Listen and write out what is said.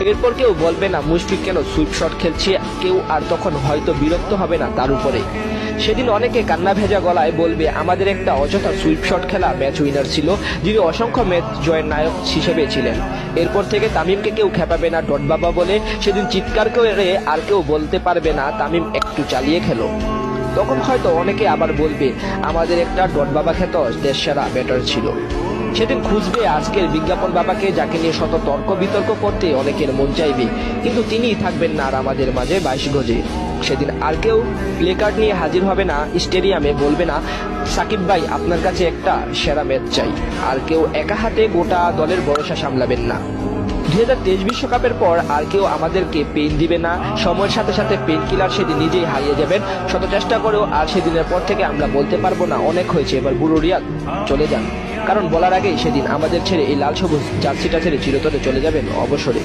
এরপর কেউ বলবে না মুশফিক কেন সুইপ শট খেলছে, কেউ আর তখন হয়তো বিরক্ত হবে না তার উপরে। সেদিন অনেকে কান্না ভেজা গলায় বলবে আমাদের একটা অযথা সুইপ শট খেলা ম্যাচ উইনার ছিল, যিনি অসংখ্য ম্যাচ জয়ের নায়ক হিসেবে ছিলেন। এরপর থেকে তামিমকে কেউ খেপাবে না ডট বাবা বলে, সেদিন চিৎকার করে আর কেউ বলতে পারবে না তামিম একটু চালিয়ে খেলো। তখন হয়তো অনেকে আবার বলবে আমাদের একটা ডট বাবা খ্যাত দেশসেরা ব্যাটার ছিল। সেদিন খুঁজবে আজকের বিজ্ঞাপন বাবাকে, যাকে নিয়ে শত তর্ক বিতর্ক করতে অনেকের মন চাইবে, কিন্তু তিনিই থাকবেন না আর আমাদের মাঝে 22 গজে। সেদিন আর কেউ প্লেকার্ড নিয়ে হাজির হবে না স্টেডিয়ামে, বলবে না সাকিব ভাই আপনার কাছে একটা সেরা ম্যাচ চাই। আর কেউ একা হাতে গোটা দলের ভরসা সামলাবেন না। 2023 বিশ্বকাপের পর আর কেউ আমাদেরকে পেন দিবে না। সময়ের সাথে সাথে পেন কিলার সেদিন নিজেই হারিয়ে যাবেন শত চেষ্টা করেও। আর সেদিনের পর থেকে আমরা বলতে পারবো না অনেক হয়েছে, এবার বুড়ো রিয়াদ চলে যান, কারণ বলার আগেই সেদিন আমাদের ছেড়ে এই লাল সবুজ জার্সিটা ছেড়ে চিরতরে চলে যাবেন অবসরে।